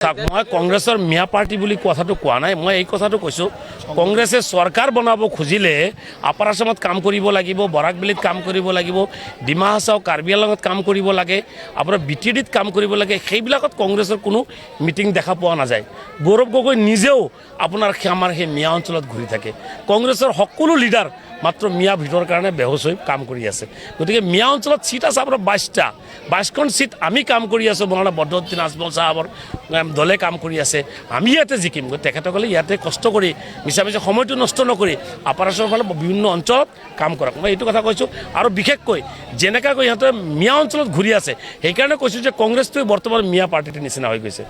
মই কংগ্ৰেছৰ মিয়া পাৰ্টি বুলি কথাটো কোৱা নাই। মই এই কথাটো কৈছোঁ, কংগ্ৰেছে চৰকাৰ বনাব খুজিলে আপাৰ আসামত কাম কৰিব লাগিব, বৰাকবেলিত কাম কৰিব লাগিব, ডিমা হাছাও কাৰ্বি আংলঙত কাম কৰিব লাগে, আপোনাৰ BTDত কাম কৰিব লাগে। সেইবিলাকত কংগ্ৰেছৰ কোনো মিটিং দেখা পোৱা নাযায়। গৌৰৱ গগৈ নিজেও আপোনাৰ আমাৰ সেই মিয়া অঞ্চলত ঘূৰি থাকে। কংগ্ৰেছৰ সকলো লিডাৰ মাত্ৰ মিয়া ভিতৰ কাৰণে বেহোচ হৈ কাম কৰি আছে। গতিকে মিয়া অঞ্চলত চিট আছে আপোনাৰ 22খন চিট আমি কাম কৰি আছোঁ। মৌলানা বদৰুদ্দিন আজমল সাহেবৰ দলে কাম কৰি আছে। আমি ইয়াতে জিকিম। তেখেতসকলে ইয়াতে কষ্ট কৰি মিছা মিছা সময়টো নষ্ট নকৰি আপাৰ আসামৰ ফালে বিভিন্ন অঞ্চলত কাম কৰক। মই এইটো কথা কৈছোঁ। আৰু বিশেষকৈ যেনেকৈ ইহঁতে মিয়া অঞ্চলত ঘূৰি আছে, সেইকাৰণে কৈছোঁ যে কংগ্ৰেছটোৱে বৰ্তমান মিয়া পাৰ্টিটোৰ নিচিনা হৈ গৈছে।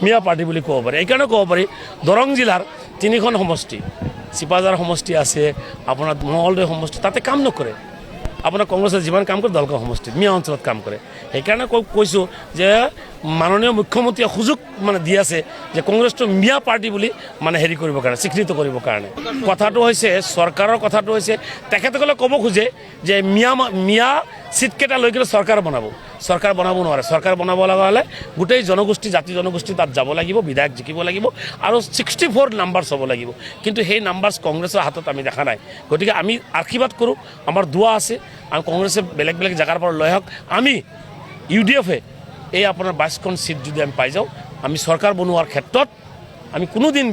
মিয়া পাৰ্টি বুলি ক'ব পাৰি। এইকাৰণে ক'ব পাৰি দৰং জিলাৰ 3খন সমষ্টি, চিপাঝাৰ সমষ্টি আছে, আপোনাৰ মঙলদৈ সমষ্টি, তাতে কাম নকৰে। আপোনাৰ কংগ্ৰেছে যিমান কাম কৰে দলকা সমষ্টিত মিয়া অঞ্চলত কাম কৰে। সেইকাৰণে কৈছোঁ যে মাননীয় মুখ্যমন্ত্ৰীয়ে সুযোগ দি আছে যে কংগ্ৰেছটো মিয়া পাৰ্টি বুলি হেৰি কৰিবৰ কাৰণে, স্বীকৃত কৰিবৰ কাৰণে। কথাটো হৈছে চৰকাৰৰ কথাটো হৈছে তেখেতসকলে ক'ব খোজে যে মিয়া চিটকেইটা লৈ কিনে চৰকাৰ বনাব। চৰকাৰ বনাব নোৱাৰে। চৰকাৰ বনাব লগা হ'লে গোটেই জনগোষ্ঠী, জাতি জনগোষ্ঠী তাত যাব লাগিব, বিধায়ক জিকিব লাগিব আৰু 64 নাম্বাৰছ হ'ব লাগিব। কিন্তু সেই নাম্বাৰছ কংগ্ৰেছৰ হাতত আমি দেখা নাই। গতিকে আমি আশীৰ্বাদ কৰোঁ, আমাৰ দোৱা আছে, আৰু কংগ্ৰেছে বেলেগ বেলেগ জেগাৰ পৰা লৈ আহক। আমি UDFে এই আপোনাৰ 22খন চিট যদি আমি পাই যাওঁ, আমি চৰকাৰ বনোৱাৰ ক্ষেত্ৰত আমি কোনোদিন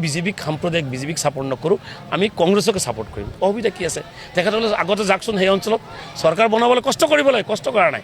সাম্প্ৰদায়িক বিজেপিক ছাপোৰ্ট নকৰোঁ। আমি কংগ্ৰেছকে ছাপোৰ্ট কৰিম। অসুবিধা কি আছে? তেখেতসকলে আগতে যাওকচোন সেই অঞ্চলত চৰকাৰ বনাবলৈ কষ্ট কৰিব লাগে, কষ্ট কৰা নাই।